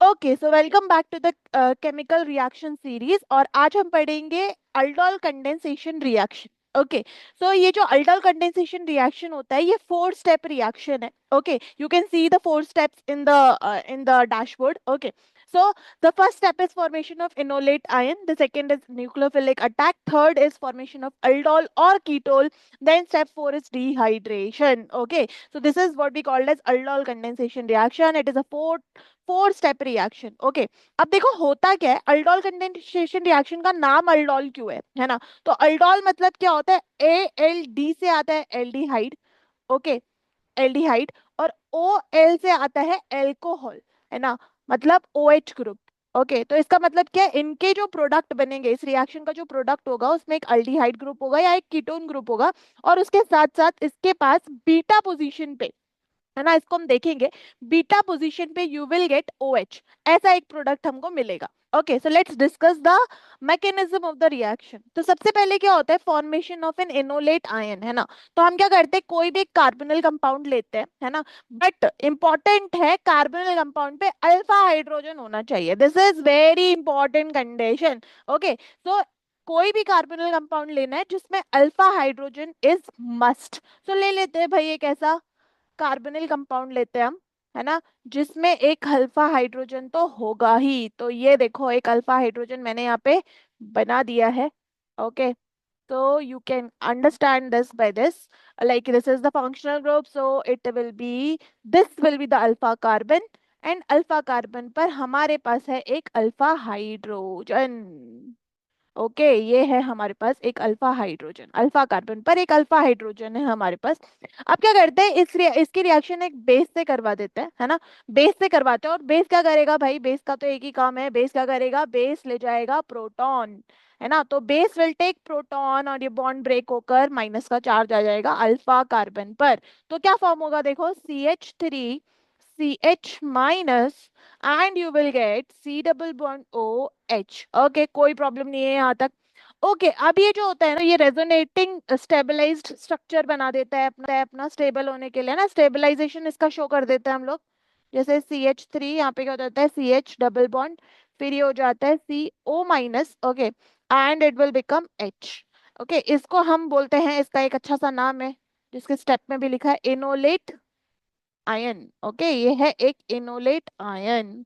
Okay, so welcome back to the chemical reaction series. और आज हम पढ़ेंगे aldol condensation reaction. Okay, so ये जो अल्डोल कंडेंसेशन रिएक्शन होता है ये 4 स्टेप रिएक्शन है। Okay, you can see the 4 steps in the dashboard. Okay, so the first step is formation of enolate ion, the second is nucleophilic attack, third is formation of aldol or ketol, then step 4 is dehydration. Okay, so this is what we called as aldol condensation reaction. It is a four step reaction. Okay, अब देखो होता क्या है, aldol condensation reaction का नाम aldol क्यों है ना? तो अल्डोल मतलब क्या होता है, ए एल डी से आता है एल्डिहाइड। Okay, aldehyde. और ओ एल से आता है एल्कोहल, है ना, मतलब ओ एच ग्रुप। ओके, तो इसका मतलब क्या है, इनके जो प्रोडक्ट बनेंगे, इस रिएक्शन का जो प्रोडक्ट होगा उसमें एक अल्डिहाइड ग्रुप होगा या एक कीटोन ग्रुप होगा, और उसके साथ साथ इसके पास बीटा पोजीशन पे, है ना, इसको हम देखेंगे, बीटा पोजीशन पे you will get O H, ऐसा एक प्रोडक्ट हमको मिलेगा। Okay, so let's discuss the mechanism of the reaction. तो सबसे पहले क्या होता है, formation of an enolate ion, है ना। तो हम क्या करते हैं, कोई भी कार्बोनिल कंपाउंड लेते हैं, है ना, बट इंपॉर्टेंट है कार्बोनिल कंपाउंड पे अल्फा हाइड्रोजन होना चाहिए। This is very important condition. Okay, so कोई भी कार्बोनिल कंपाउंड लेना है जिसमें alpha hydrogen is must. So ले लेते हैं भाई एक ऐसा कार्बोनिल कंपाउंड लेते हैं हम, है ना, जिसमें एक अल्फा हाइड्रोजन तो होगा ही। तो ये देखो एक अल्फा हाइड्रोजन मैंने यहाँ पे बना दिया है। Okay, so you can understand this by this, like this is the functional group, so it will be, this will be the alpha carbon, and alpha carbon पर हमारे पास है एक अल्फा हाइड्रोजन। ओके, ये है हमारे पास एक अल्फा हाइड्रोजन, अल्फा कार्बन पर एक अल्फा हाइड्रोजन है हमारे पास। अब क्या करते हैं, इसकी रिएक्शन एक बेस से करवा देते हैं, है ना, बेस से करवाते हैं। और बेस क्या करेगा भाई, बेस का तो एक ही काम है, बेस क्या करेगा, बेस ले जाएगा प्रोटॉन, है ना। तो बेस विल टेक प्रोटॉन और ये बॉन्ड ब्रेक होकर माइनस का चार्ज आ जाएगा अल्फा कार्बन पर। तो क्या फॉर्म होगा, देखो CH3CH- and you will get C double bond OH। Okay, कोई प्रॉब्लम नहीं है यहाँ तक। ओके, अब ये जो होता है ना, ये रेजोनेटिंग स्टेबलाइज्ड स्ट्रक्चर बना देता है अपना स्टेबल होने के लिए ना, स्टेबलाइजेशन इसका शो कर देता है हम लोग। जैसे CH3 यहाँ पे क्या हो जाता है, CH डबल बॉन्ड, फिर ये हो जाता है CO-। Okay, and it will become H। Okay, इसको हम बोलते हैं, इसका एक अच्छा सा नाम है जिसके स्टेप में भी लिखा है, इनोलेट आयन। ओके, ये है एक enolate ion.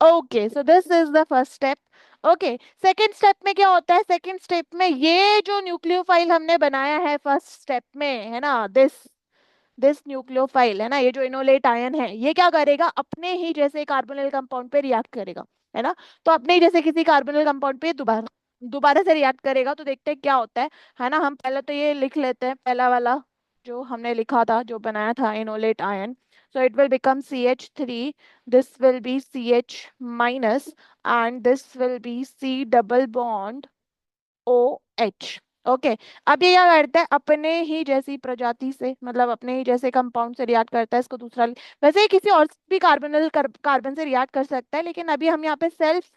Okay, so this is the first step. Okay, second step में क्या होता है, सेकेंड स्टेप में ये जो न्यूक्लियोफाइल हमने बनाया है फर्स्ट स्टेप में, है ना, दिस न्यूक्लियोफाइल, है ना, ये जो इनोलेट आयन है ये क्या करेगा, अपने ही जैसे कार्बोनिल कंपाउंड पे रिएक्ट करेगा, है ना। तो अपने ही जैसे किसी कार्बोनिल कंपाउंड पे दोबारा दोबारा से रिएक्ट करेगा। तो देखते हैं क्या होता है ना। हम पहले तो ये लिख लेते हैं, पहला वाला जो हमने लिखा था, जो बनाया था enolate ion. so it will become CH3, this will be CH minus, and this will be C double bond OH। Okay, अब ये क्या करता है, अपने ही जैसी प्रजाति से, मतलब अपने ही जैसे कंपाउंड से रिएक्ट करता है, इसको दूसरा वैसे ही किसी और भी कार्बन से रिएक्ट कर सकता है, लेकिन अभी हम यहाँ पे सेल्फ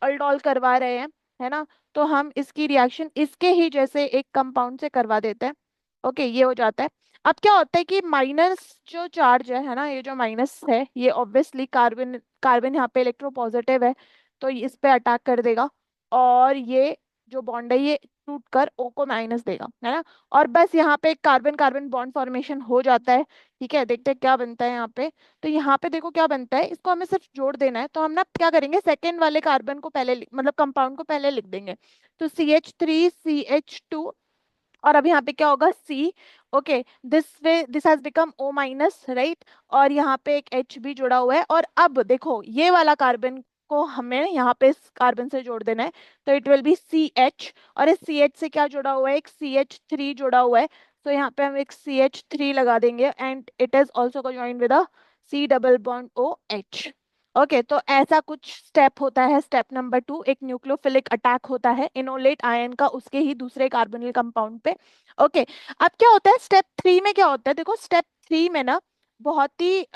अल्डोल करवा रहे हैं, है ना। तो हम इसकी रिएक्शन इसके ही जैसे एक कंपाउंड से करवा देते हैं। ओके, ये हो जाता है। अब क्या होता है कि माइनस जो चार्ज है ना, ये जो माइनस है ये ऑब्वियसली कार्बन कार्बन यहाँ पे इलेक्ट्रोपॉजिटिव है, तो इस पे अटैक कर देगा, और ये जो बॉन्ड है ये टूट कर O को माइनस देगा, है ना। और बस यहाँ पे कार्बन कार्बन बॉन्ड फॉर्मेशन हो जाता है। ठीक है, देखते हैं क्या बनता है यहाँ पे। तो यहाँ पे देखो क्या बनता है, इसको हमें सिर्फ जोड़ देना है। तो हम ना क्या करेंगे, सेकेंड वाले कार्बन को पहले मतलब कंपाउंड को पहले लिख देंगे। तो CH3CH2, और अब यहाँ पे क्या होगा, C। Okay, this has become O-, right. और यहाँ पे एक H भी जुड़ा हुआ है। और अब देखो ये वाला कार्बन को हमें यहाँ पे इस कार्बन से जोड़ देना है। तो इट विल बी CH, और इस CH से क्या जुड़ा हुआ है, एक CH3 जुड़ा हुआ है। तो यहाँ पे हम एक CH3 लगा देंगे, and it is also join with a C double bond OH। Okay, तो ऐसा कुछ स्टेप होता है। स्टेप नंबर 2, एक न्यूक्लियोफिलिक अटैक होता है इनोलेट आयन का उसके ही दूसरे कार्बोनिल कंपाउंड पे। ओके, अब क्या होता है स्टेप 3 में, क्या होता है देखो, स्टेप 3 में ना बहुत ही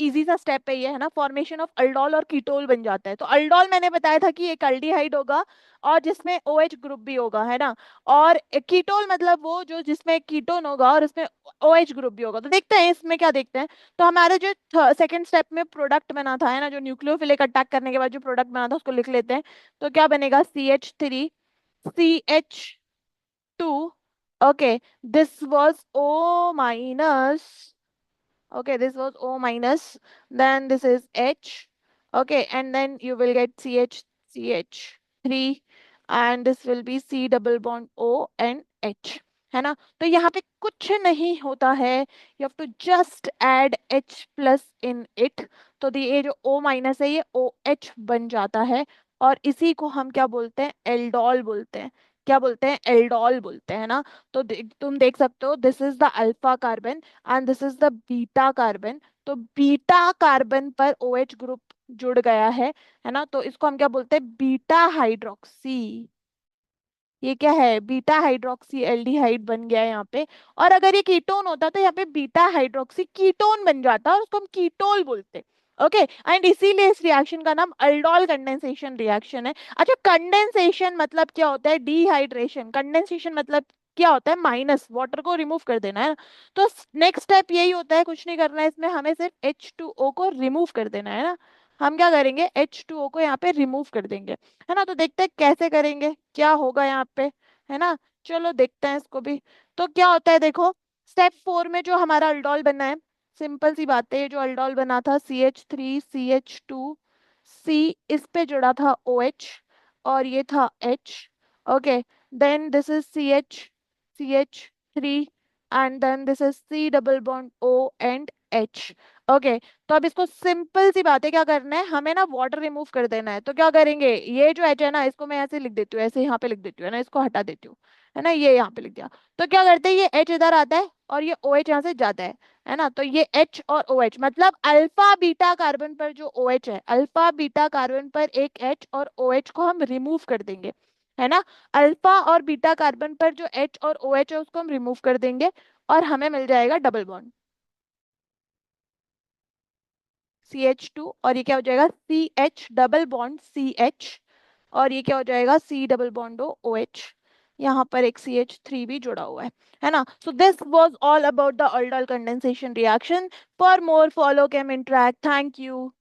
इजी सा स्टेप है ये, है ना, फॉर्मेशन ऑफ अल्डोल और कीटोल बन जाता है। तो अल्डोल मैंने बताया था कि एक अल्डिहाइड होगा और जिसमें OH ग्रुप भी होगा, है ना, और कीटोल मतलब वो जो जिसमें कीटोन होगा और उसमें OH ग्रुप भी होगा। तो देखते हैं इसमें क्या देखते हैं। तो हमारा जो सेकंड स्टेप में प्रोडक्ट बना था, है ना, जो न्यूक्लियोफिलिक अटैक करने के बाद जो प्रोडक्ट बना था उसको लिख लेते हैं। तो क्या बनेगा, CH3CH2, okay, this was O minus, okay, this was O minus, then this is H, okay, and then you will get CH3, and this will be C double bond O and H, है ना। तो यहाँ पे कुछ नहीं होता है, you have to just add H plus in it। तो ये जो O माइनस है ये OH बन जाता है, और इसी को हम क्या बोलते हैं, एल्डोल बोलते हैं। क्या बोलते हैं, एल्डोल बोलते हैं ना। तो तुम देख सकते हो, this is the alpha carbon and this is the beta carbon. तो बीटा कार्बन पर OH ग्रुप जुड़ गया है ना, तो इसको हम क्या बोलते हैं, बीटा हाइड्रोक्सी। ये क्या है, बीटा हाइड्रोक्सी एल्डिहाइड बन गया है यहाँ पे। और अगर ये कीटोन होता तो यहाँ पे बीटा हाइड्रोक्सी कीटोन बन जाता और उसको हम कीटोल बोलते। ओके, एंड इसीलिए इस रिएक्शन का नाम अल्डोल कंडेंसेशन रिएक्शन है। अच्छा, कंडेंसेशन मतलब क्या होता है, डिहाइड्रेशन। कंडेंसेशन मतलब क्या होता है, माइनस वाटर को रिमूव कर देना, है ना। तो नेक्स्ट स्टेप यही होता है, कुछ नहीं करना है इसमें, हमें सिर्फ H2O को रिमूव कर देना है ना। हम क्या करेंगे, H2O को यहाँ पे रिमूव कर देंगे, है ना। तो देखते हैं कैसे करेंगे, क्या होगा यहाँ पे, है ना। चलो देखते हैं इसको भी। तो क्या होता है देखो, स्टेप 4 में जो हमारा अल्डोल बना है, सिंपल सी बात है, ये जो अल्डोल बना था CH3CH2, C इस पे जुड़ा था OH और ये था H। Okay, then this is CH3 and then this is C double bond O and H। Okay, तो अब इसको सिंपल सी बात है, क्या करना है, हमें ना वाटर रिमूव कर देना है। तो क्या करेंगे, ये जो H है ना, इसको मैं ऐसे लिख देती हूँ, ऐसे यहाँ पे लिख देती हूँ, है ना, इसको हटा देती हूँ, है ना, ये यहाँ पे लिख दिया। तो क्या करते हैं, ये H इधर आता है और ये OH यहाँ से जाता है ना। तो ये H और OH मतलब अल्फा बीटा कार्बन पर जो OH है, अल्फा बीटा कार्बन पर एक H और OH को हम रिमूव कर देंगे, है ना। अल्फा और बीटा कार्बन पर जो H और OH है उसको हम रिमूव कर देंगे और हमें मिल जाएगा डबल बॉन्ड CH2, और ये क्या हो जाएगा, CH डबल बॉन्ड CH, और ये क्या हो जाएगा, C डबल बॉन्ड OH। यहाँ पर एक CH3 भी जुड़ा हुआ है ना। So this was all about the aldol condensation reaction. For more follow came interact. Thank you.